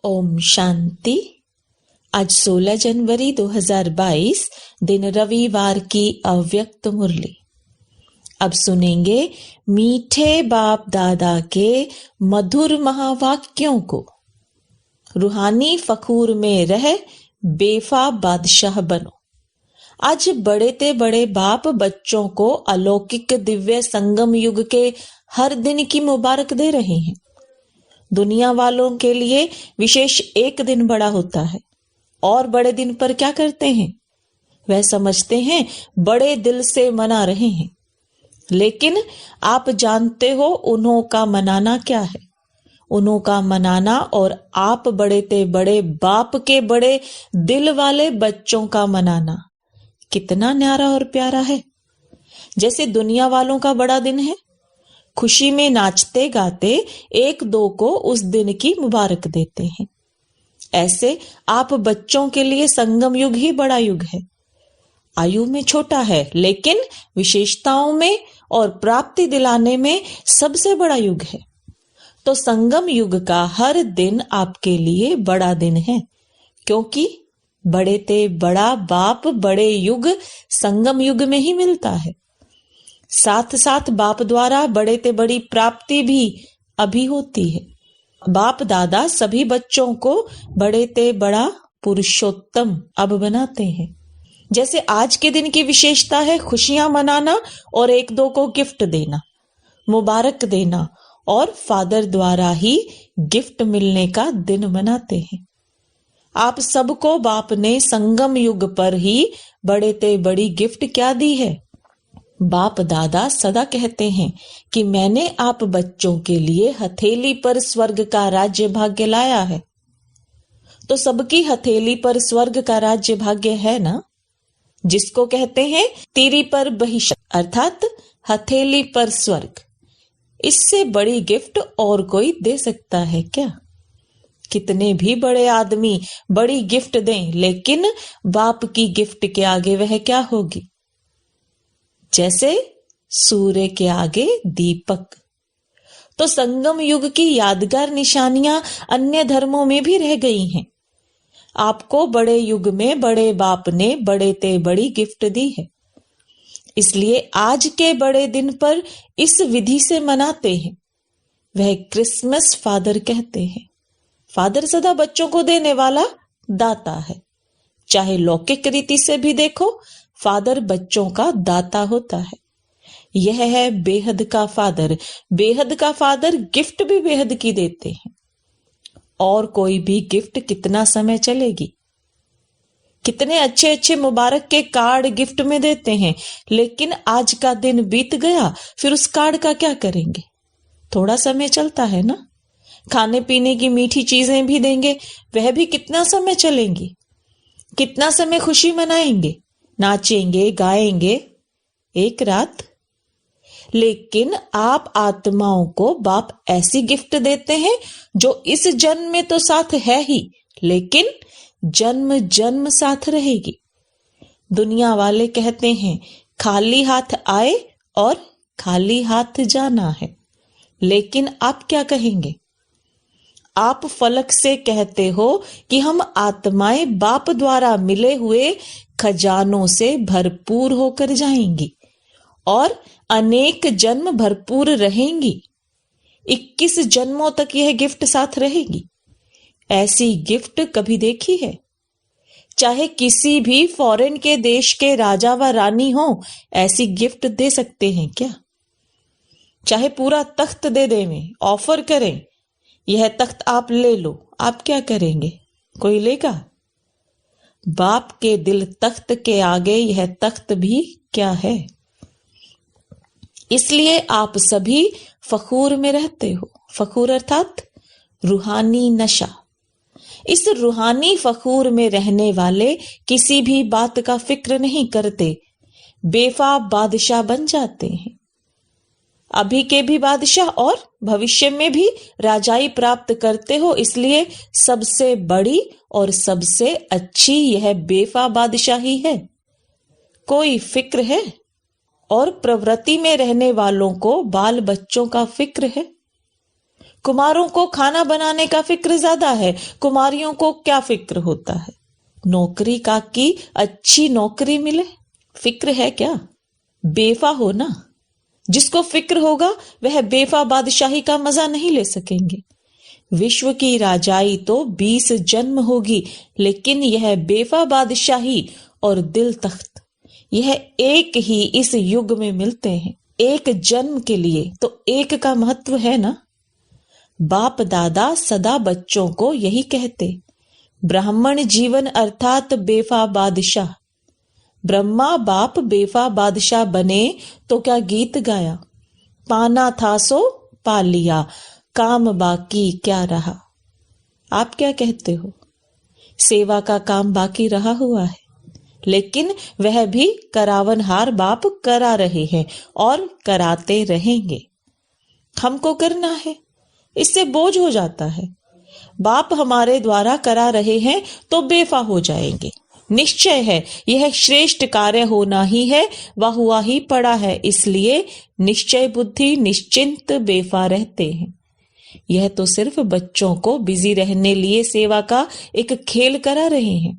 ओम शांति। आज 16 जनवरी 2022 दिन रविवार की अव्यक्त मुरली। अब सुनेंगे मीठे बाप दादा के मधुर महावाक्यों को। रूहानी फखूर में रह बेफा बादशाह बनो। आज बड़े ते बड़े बाप बच्चों को अलौकिक दिव्य संगम युग के हर दिन की मुबारक दे रहे हैं। दुनिया वालों के लिए विशेष एक दिन बड़ा होता है और बड़े दिन पर क्या करते हैं? वह समझते हैं बड़े दिल से मना रहे हैं, लेकिन आप जानते हो उन्हों का मनाना क्या है। उन्हों का मनाना और आप बड़े ते बड़े बाप के बड़े दिल वाले बच्चों का मनाना कितना न्यारा और प्यारा है। जैसे दुनिया वालों का बड़ा दिन है, खुशी में नाचते गाते एक दो को उस दिन की मुबारक देते हैं, ऐसे आप बच्चों के लिए संगम युग ही बड़ा युग है। आयु में छोटा है, लेकिन विशेषताओं में और प्राप्ति दिलाने में सबसे बड़ा युग है। तो संगम युग का हर दिन आपके लिए बड़ा दिन है, क्योंकि बड़े ते बड़ा बाप बड़े युग संगम युग में ही मिलता है। साथ साथ बाप द्वारा बड़े ते बड़ी प्राप्ति भी अभी होती है। बाप दादा सभी बच्चों को बड़े ते बड़ा पुरुषोत्तम अब बनाते हैं। जैसे आज के दिन की विशेषता है खुशियां मनाना और एक दो को गिफ्ट देना, मुबारक देना, और फादर द्वारा ही गिफ्ट मिलने का दिन मनाते हैं। आप सबको बाप ने संगम युग पर ही बड़े ते बड़ी गिफ्ट क्या दी है? बाप दादा सदा कहते हैं कि मैंने आप बच्चों के लिए हथेली पर स्वर्ग का राज्य भाग्य लाया है। तो सबकी हथेली पर स्वर्ग का राज्य भाग्य है ना, जिसको कहते हैं तीरी पर बहिष्ठ, अर्थात हथेली पर स्वर्ग। इससे बड़ी गिफ्ट और कोई दे सकता है क्या? कितने भी बड़े आदमी बड़ी गिफ्ट दें, लेकिन बाप की गिफ्ट के आगे वह क्या होगी? जैसे सूर्य के आगे दीपक। तो संगम युग की यादगार निशानियां अन्य धर्मों में भी रह गई हैं। आपको बड़े युग में बड़े बाप ने बड़े ते बड़ी गिफ्ट दी है, इसलिए आज के बड़े दिन पर इस विधि से मनाते हैं। वह क्रिसमस फादर कहते हैं। फादर सदा बच्चों को देने वाला दाता है। चाहे लौकिक रीति से भी देखो, फादर बच्चों का दाता होता है। यह है बेहद का फादर। बेहद का फादर गिफ्ट भी बेहद की देते हैं। और कोई भी गिफ्ट कितना समय चलेगी? कितने अच्छे अच्छे मुबारक के कार्ड गिफ्ट में देते हैं, लेकिन आज का दिन बीत गया, फिर उस कार्ड का क्या करेंगे? थोड़ा समय चलता है ना। खाने पीने की मीठी चीजें भी देंगे, वह भी कितना समय चलेंगी? कितना समय खुशी मनाएंगे, नाचेंगे गाएंगे? एक रात। लेकिन आप आत्माओं को बाप ऐसी गिफ्ट देते हैं जो इस जन्म में तो साथ है ही, लेकिन जन्म जन्म साथ रहेगी। दुनिया वाले कहते हैं खाली हाथ आए और खाली हाथ जाना है, लेकिन आप क्या कहेंगे? आप फलक से कहते हो कि हम आत्माएं बाप द्वारा मिले हुए खजानों से भरपूर होकर जाएंगी और अनेक जन्म भरपूर रहेंगी। 21 जन्मों तक यह गिफ्ट साथ रहेगी। ऐसी गिफ्ट कभी देखी है? चाहे किसी भी फॉरेन के देश के राजा व रानी हो, ऐसी गिफ्ट दे सकते हैं क्या? चाहे पूरा तख्त दे दें, ऑफर करें, यह तख्त आप ले लो, आप क्या करेंगे? कोई लेगा? बाप के दिल तख्त के आगे यह तख्त भी क्या है? इसलिए आप सभी फखूर में रहते हो। फखूर अर्थात रूहानी नशा। इस रूहानी फखूर में रहने वाले किसी भी बात का फिक्र नहीं करते, बेफा बादशाह बन जाते हैं। अभी के भी बादशाह और भविष्य में भी राजाई प्राप्त करते हो, इसलिए सबसे बड़ी और सबसे अच्छी यह बेफा बादशाही है। कोई फिक्र है? और प्रवृत्ति में रहने वालों को बाल बच्चों का फिक्र है। कुमारों को खाना बनाने का फिक्र ज्यादा है, कुमारियों को क्या फिक्र होता है? नौकरी का की अच्छी नौकरी मिले, फिक्र है क्या? बेफा हो ना। जिसको फिक्र होगा वह बेफा बादशाही का मजा नहीं ले सकेंगे। विश्व की राजाई तो 20 जन्म होगी, लेकिन यह बेफा बादशाही और दिल तख्त, यह एक ही इस युग में मिलते हैं। एक जन्म के लिए तो एक का महत्व है ना। बाप दादा सदा बच्चों को यही कहते, ब्राह्मण जीवन अर्थात बेफा बादशाह। ब्रह्मा बाप बेफा बादशाह बने तो क्या गीत गाया, पाना था सो पा लिया, काम बाकी क्या रहा। आप क्या कहते हो? सेवा का काम बाकी रहा हुआ है, लेकिन वह भी करावनहार बाप करा रहे हैं और कराते रहेंगे। हमको करना है, इससे बोझ हो जाता है। बाप हमारे द्वारा करा रहे हैं तो बेफा हो जाएंगे। निश्चय है यह श्रेष्ठ कार्य होना ही है, वह हुआ ही पड़ा है, इसलिए निश्चय बुद्धि निश्चिंत बेफा रहते हैं। यह तो सिर्फ बच्चों को बिजी रहने लिए सेवा का एक खेल करा रहे हैं।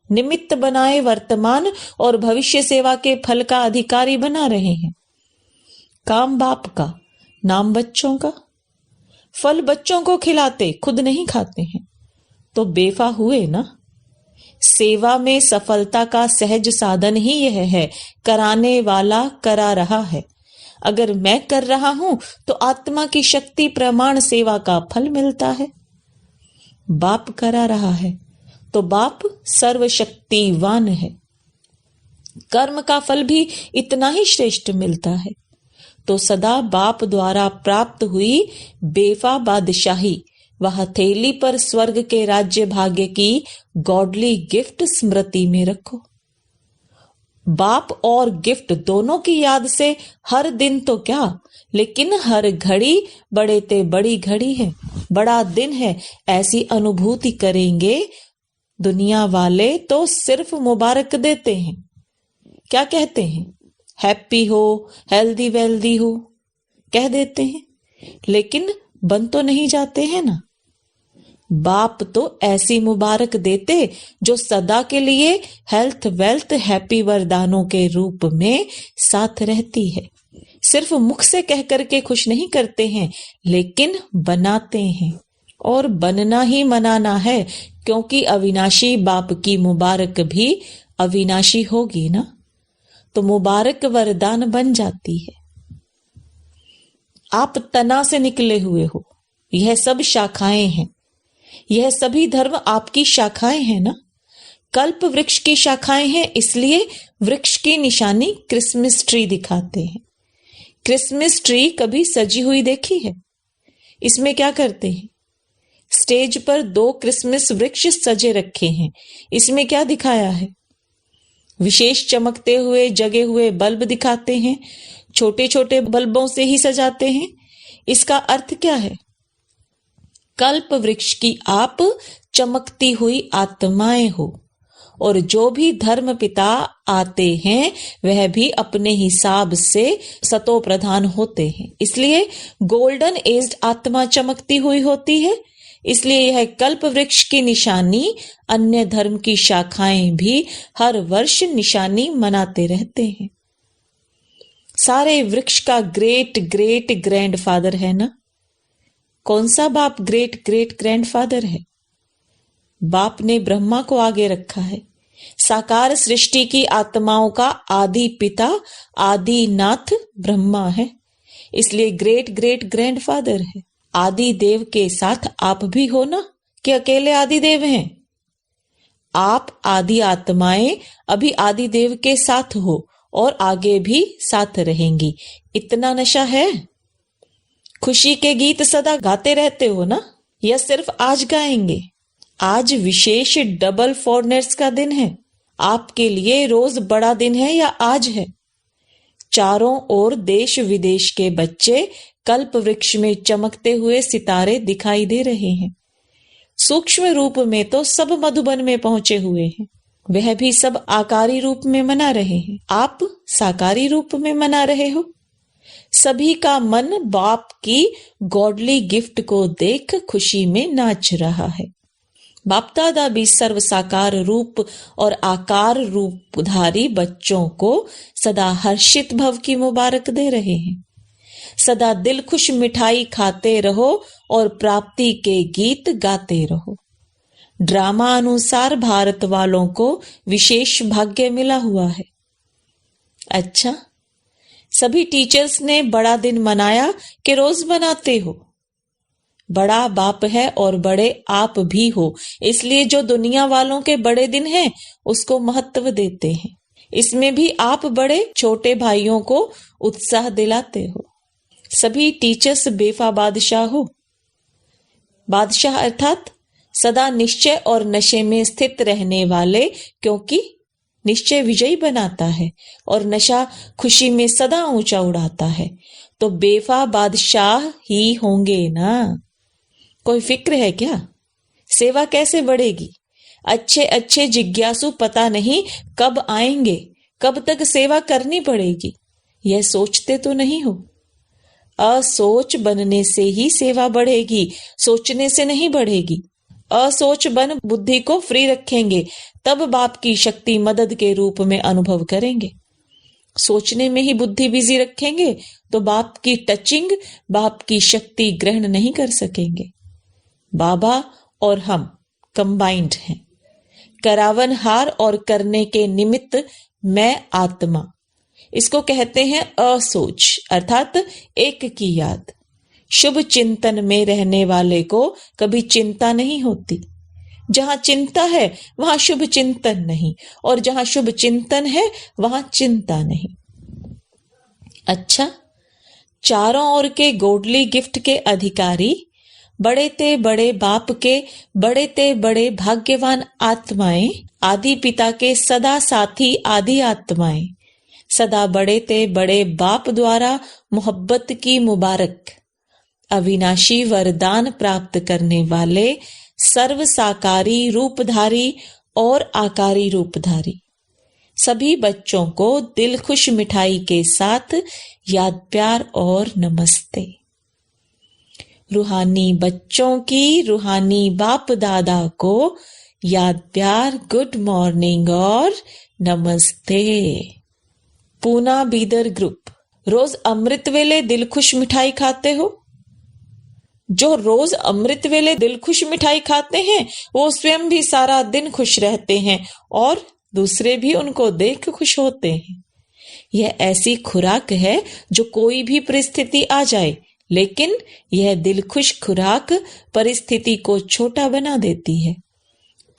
निमित्त बनाए वर्तमान और भविष्य सेवा के फल का अधिकारी बना रहे हैं। काम बाप का, नाम बच्चों का। फल बच्चों को खिलाते, खुद नहीं खाते हैं, तो बेफा हुए ना। सेवा में सफलता का सहज साधन ही यह है, कराने वाला करा रहा है। अगर मैं कर रहा हूं तो आत्मा की शक्ति प्रमाण सेवा का फल मिलता है। बाप करा रहा है तो बाप सर्वशक्तिवान है, कर्म का फल भी इतना ही श्रेष्ठ मिलता है। तो सदा बाप द्वारा प्राप्त हुई बेफा बादशाही व हथेली पर स्वर्ग के राज्य भाग्य की गॉडली गिफ्ट स्मृति में रखो। बाप और गिफ्ट दोनों की याद से हर दिन तो क्या, लेकिन हर घड़ी बड़े ते बड़ी घड़ी है, बड़ा दिन है, ऐसी अनुभूति करेंगे। दुनिया वाले तो सिर्फ मुबारक देते हैं, क्या कहते हैं? हैप्पी हो, हेल्दी वेल्दी हो कह देते हैं, लेकिन बन तो नहीं जाते हैं ना। बाप तो ऐसी मुबारक देते जो सदा के लिए हेल्थ वेल्थ हैप्पी वरदानों के रूप में साथ रहती है। सिर्फ मुख से कह करके खुश नहीं करते हैं, लेकिन बनाते हैं, और बनना ही मनाना है, क्योंकि अविनाशी बाप की मुबारक भी अविनाशी होगी ना, तो मुबारक वरदान बन जाती है। आप तना से निकले हुए हो, यह सब शाखाएं हैं, यह सभी धर्म आपकी शाखाएं हैं ना। कल्प वृक्ष की शाखाएं हैं, इसलिए वृक्ष की निशानी क्रिसमस ट्री दिखाते हैं। क्रिसमस ट्री कभी सजी हुई देखी है? इसमें क्या करते हैं? स्टेज पर 2 क्रिसमस वृक्ष सजे रखे हैं, इसमें क्या दिखाया है? विशेष चमकते हुए जगे हुए बल्ब दिखाते हैं, छोटे छोटे बल्बों से ही सजाते हैं। इसका अर्थ क्या है? कल्प वृक्ष की आप चमकती हुई आत्माएं हो, और जो भी धर्म पिता आते हैं वह भी अपने हिसाब से सतो प्रधान होते हैं, इसलिए गोल्डन एज्ड आत्मा चमकती हुई होती है। इसलिए यह कल्प वृक्ष की निशानी अन्य धर्म की शाखाएं भी हर वर्ष निशानी मनाते रहते हैं। सारे वृक्ष का ग्रेट ग्रेट ग्रैंडफादर है ना। कौन सा बाप ग्रेट ग्रेट ग्रैंडफादर है? बाप ने ब्रह्मा को आगे रखा है। साकार सृष्टि की आत्माओं का आदि पिता आदि नाथ ब्रह्मा है, इसलिए ग्रेट ग्रेट ग्रैंडफादर है। आदि देव के साथ आप भी हो ना, कि अकेले आदि देव हैं? आप आदि आत्माएं अभी आदि देव के साथ हो और आगे भी साथ रहेंगी। इतना नशा है? खुशी के गीत सदा गाते रहते हो ना, या सिर्फ आज गाएंगे? आज विशेष डबल फॉरनर्स का दिन है। आपके लिए रोज बड़ा दिन है या आज है? चारों ओर देश विदेश के बच्चे कल्प वृक्ष में चमकते हुए सितारे दिखाई दे रहे हैं। सूक्ष्म रूप में तो सब मधुबन में पहुंचे हुए हैं, वह भी सब आकारी रूप में मना रहे हैं। आप साकारी रूप में मना रहे हो। सभी का मन बाप की गॉडली गिफ्ट को देख खुशी में नाच रहा है। बाप दादा भी सर्व साकार रूप और आकार रूपधारी बच्चों को सदा हर्षित भव की मुबारक दे रहे हैं। सदा दिल खुश मिठाई खाते रहो और प्राप्ति के गीत गाते रहो। ड्रामा अनुसार भारत वालों को विशेष भाग्य मिला हुआ है। अच्छा, सभी टीचर्स ने बड़ा दिन मनाया कि रोज मनाते हो? बड़ा बाप है और बड़े आप भी हो, इसलिए जो दुनिया वालों के बड़े दिन हैं उसको महत्व देते हैं। इसमें भी आप बड़े छोटे भाइयों को उत्साह दिलाते हो। सभी टीचर्स बेफा बादशाह हो। बादशाह अर्थात सदा निश्चय और नशे में स्थित रहने वाले, क्योंकि निश्चय विजयी बनाता है और नशा खुशी में सदा ऊंचा उड़ाता है। तो बेफा बादशाह ही होंगे ना। कोई फिक्र है क्या? सेवा कैसे बढ़ेगी? अच्छे अच्छे जिज्ञासु पता नहीं कब आएंगे, कब तक सेवा करनी पड़ेगी, यह सोचते तो नहीं हो। असोच बनने से ही सेवा बढ़ेगी, सोचने से नहीं बढ़ेगी। असोच बन बुद्धि को फ्री रखेंगे, तब बाप की शक्ति मदद के रूप में अनुभव करेंगे। सोचने में ही बुद्धि बिजी रखेंगे तो बाप की टचिंग, बाप की शक्ति ग्रहण नहीं कर सकेंगे। बाबा और हम कंबाइंड हैं। करावन हार और करने के निमित्त मैं आत्मा, इसको कहते हैं असोच अर्थात एक की याद। शुभ चिंतन में रहने वाले को कभी चिंता नहीं होती। जहां चिंता है वहां शुभ चिंतन नहीं, और जहां शुभ चिंतन है वहां चिंता नहीं। अच्छा, चारों ओर के गोडली गिफ्ट के अधिकारी, बड़े ते बड़े बाप के बड़े ते बड़े भाग्यवान आत्माएं, आदि पिता के सदा साथी आदि आत्माएं, सदा बड़े ते बड़े बाप द्वारा मोहब्बत की मुबारक अविनाशी वरदान प्राप्त करने वाले सर्व साकारी रूपधारी और आकारी रूपधारी सभी बच्चों को दिल खुश मिठाई के साथ याद प्यार और नमस्ते। रूहानी बच्चों की रूहानी बाप दादा को याद प्यार गुड मॉर्निंग और नमस्ते। पूना बीदर ग्रुप, रोज अमृत वेले दिल खुश मिठाई खाते हो? जो रोज अमृत वेले दिल खुश मिठाई खाते हैं वो स्वयं भी सारा दिन खुश रहते हैं और दूसरे भी उनको देख खुश होते हैं। यह ऐसी खुराक है जो कोई भी परिस्थिति आ जाए, लेकिन यह दिल खुश खुराक परिस्थिति को छोटा बना देती है,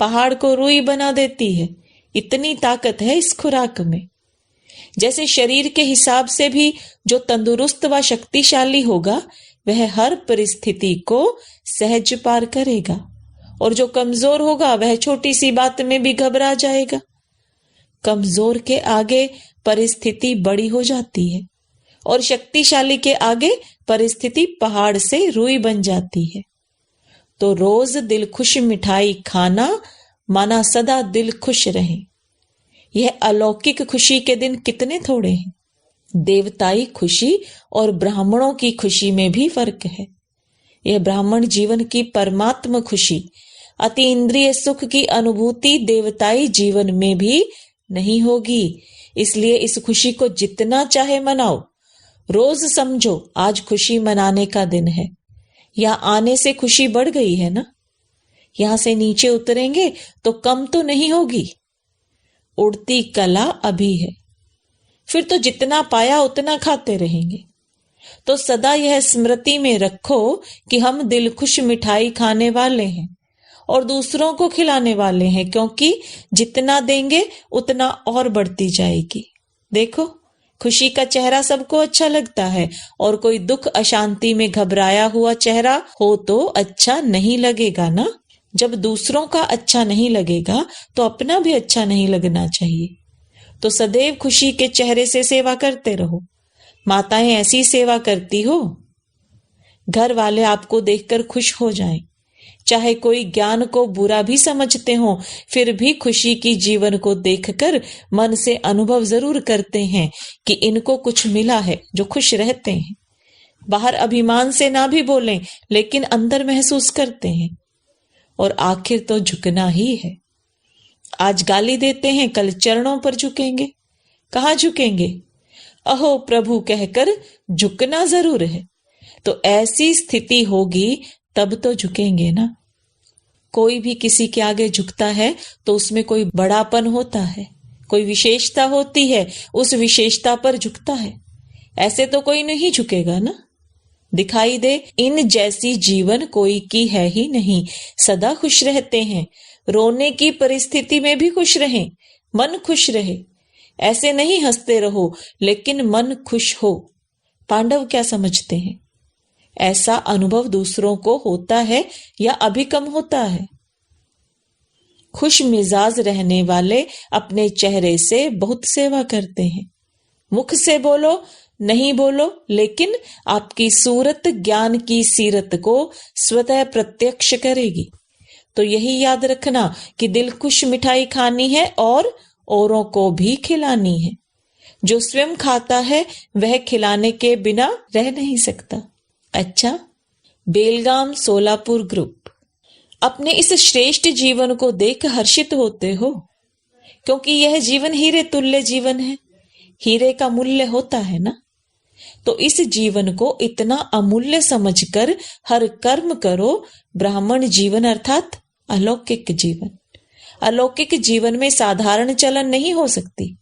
पहाड़ को रुई बना देती है। इतनी ताकत है इस खुराक में। जैसे शरीर के हिसाब से भी जो तंदुरुस्त व शक्तिशाली होगा वह हर परिस्थिति को सहज पार करेगा, और जो कमजोर होगा वह छोटी सी बात में भी घबरा जाएगा। कमजोर के आगे परिस्थिति बड़ी हो जाती है और शक्तिशाली के आगे परिस्थिति पहाड़ से रुई बन जाती है। तो रोज दिल खुश मिठाई खाना माना सदा दिल खुश रहे। यह अलौकिक खुशी के दिन कितने थोड़े हैं। देवताई खुशी और ब्राह्मणों की खुशी में भी फर्क है। यह ब्राह्मण जीवन की परमात्म खुशी, अति इंद्रिय सुख की अनुभूति देवताई जीवन में भी नहीं होगी। इसलिए इस खुशी को जितना चाहे मनाओ। रोज समझो आज खुशी मनाने का दिन है। यहां आने से खुशी बढ़ गई है ना। यहां से नीचे उतरेंगे तो कम तो नहीं होगी। उड़ती कला अभी है, फिर तो जितना पाया उतना खाते रहेंगे। तो सदा यह स्मृति में रखो कि हम दिल खुश मिठाई खाने वाले हैं और दूसरों को खिलाने वाले हैं, क्योंकि जितना देंगे उतना और बढ़ती जाएगी। देखो, खुशी का चेहरा सबको अच्छा लगता है, और कोई दुख अशांति में घबराया हुआ चेहरा हो तो अच्छा नहीं लगेगा ना। जब दूसरों का अच्छा नहीं लगेगा तो अपना भी अच्छा नहीं लगना चाहिए। तो सदैव खुशी के चेहरे से सेवा करते रहो। माताएं ऐसी सेवा करती हो, घर वाले आपको देखकर खुश हो जाएं। चाहे कोई ज्ञान को बुरा भी समझते हो, फिर भी खुशी की जीवन को देखकर मन से अनुभव जरूर करते हैं कि इनको कुछ मिला है, जो खुश रहते हैं। बाहर अभिमान से ना भी बोलें, लेकिन अंदर महसूस करते हैं। और आखिर तो झुकना ही है। आज गाली देते हैं, कल चरणों पर झुकेंगे। कहाँ झुकेंगे? अहो प्रभु कहकर झुकना जरूर है। तो ऐसी स्थिति होगी तब तो झुकेंगे ना। कोई भी किसी के आगे झुकता है तो उसमें कोई बड़ापन होता है, कोई विशेषता होती है, उस विशेषता पर झुकता है। ऐसे तो कोई नहीं झुकेगा ना। दिखाई दे इन जैसी जीवन कोई की है ही नहीं। सदा खुश रहते हैं, रोने की परिस्थिति में भी खुश रहें, मन खुश रहे। ऐसे नहीं हंसते रहो लेकिन मन खुश हो। पांडव क्या समझते हैं? ऐसा अनुभव दूसरों को होता है या अभी कम होता है? खुश मिजाज रहने वाले अपने चेहरे से बहुत सेवा करते हैं। मुख से बोलो नहीं बोलो, लेकिन आपकी सूरत ज्ञान की सीरत को स्वतः प्रत्यक्ष करेगी। तो यही याद रखना कि दिल खुश मिठाई खानी है और औरों को भी खिलानी है। जो स्वयं खाता है वह खिलाने के बिना रह नहीं सकता। अच्छा, बेलगाम सोलापुर ग्रुप, अपने इस श्रेष्ठ जीवन को देख हर्षित होते हो, क्योंकि यह जीवन हीरे तुल्य जीवन है। हीरे का मूल्य होता है ना। तो इस जीवन को इतना अमूल्य समझकर हर कर्म करो। ब्राह्मण जीवन अर्थात अलौकिक जीवन। अलौकिक जीवन में साधारण चलन नहीं हो सकती।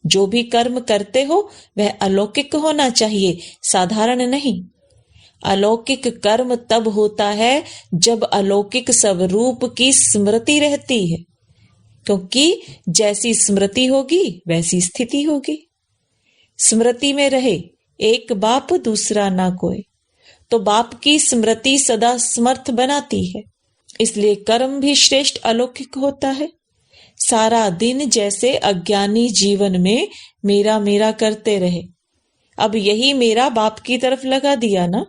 जो भी कर्म करते हो वह अलौकिक होना चाहिए, साधारण नहीं। अलौकिक कर्म तब होता है जब अलौकिक स्वरूप की स्मृति रहती है, क्योंकि जैसी स्मृति होगी वैसी स्थिति होगी। स्मृति में रहे एक बाप दूसरा ना कोई, तो बाप की स्मृति सदा समर्थ बनाती है। इसलिए कर्म भी श्रेष्ठ अलौकिक होता है। सारा दिन जैसे अज्ञानी जीवन में मेरा मेरा करते रहे, अब यही मेरा बाप की तरफ लगा दिया ना।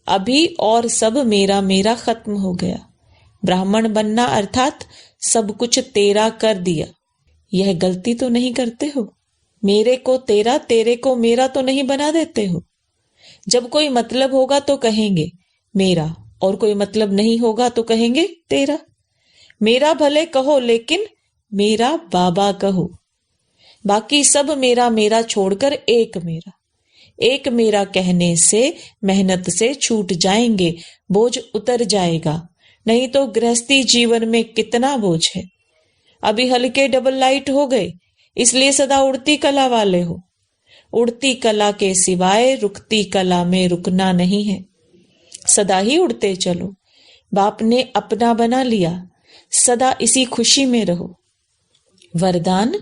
अभी और सब मेरा मेरा खत्म हो गया। ब्राह्मण बनना अर्थात सब कुछ तेरा कर दिया। यह गलती तो नहीं करते हो? मेरे को तेरा, तेरे को मेरा तो नहीं बना देते हो? जब कोई मतलब होगा तो कहेंगे मेरा, और कोई मतलब नहीं होगा तो कहेंगे तेरा। मेरा भले कहो लेकिन मेरा बाबा कहो। बाकी सब मेरा मेरा छोड़कर एक मेरा। एक मेरा कहने से मेहनत से छूट जाएंगे, बोझ उतर जाएगा। नहीं तो गृहस्थी जीवन में कितना बोझ है। अभी हल्के डबल लाइट हो गए, इसलिए सदा उड़ती कला वाले हो। उड़ती कला के सिवाय रुकती कला में रुकना नहीं है। सदा ही उड़ते चलो। बाप ने अपना बना लिया, सदा इसी खुशी में रहो। वरदान,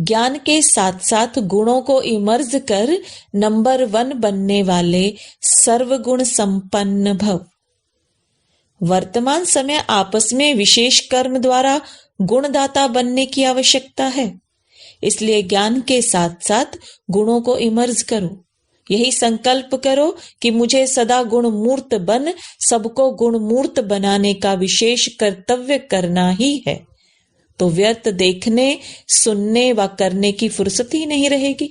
ज्ञान के साथ साथ गुणों को इमर्ज कर नंबर 1 बनने वाले सर्वगुण संपन्न भव। वर्तमान समय आपस में विशेष कर्म द्वारा गुणदाता बनने की आवश्यकता है। इसलिए ज्ञान के साथ साथ गुणों को इमर्ज करो। यही संकल्प करो कि मुझे सदा गुण मूर्त बन सबको गुण मूर्त बनाने का विशेष कर्तव्य करना ही है। तो व्यर्थ देखने, सुनने व करने की फुर्सत ही नहीं रहेगी।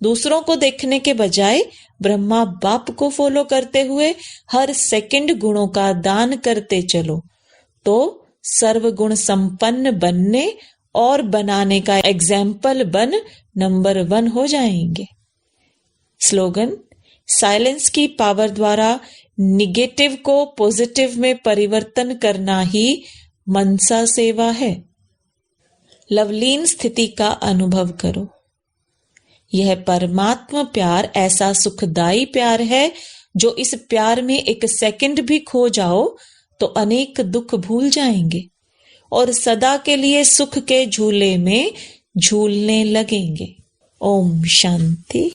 दूसरों को देखने के बजाय ब्रह्मा बाप को फॉलो करते हुए हर सेकंड गुणों का दान करते चलो, तो सर्वगुण संपन्न बनने और बनाने का एग्जाम्पल बन नंबर 1 हो जाएंगे। स्लोगन, साइलेंस की पावर द्वारा निगेटिव को पॉजिटिव में परिवर्तन करना ही मनसा सेवा है। लवलीन स्थिति का अनुभव करो। यह परमात्मा प्यार ऐसा सुखदाई प्यार है, जो इस प्यार में एक सेकंड भी खो जाओ तो अनेक दुख भूल जाएंगे और सदा के लिए सुख के झूले में झूलने लगेंगे। ओम शांति।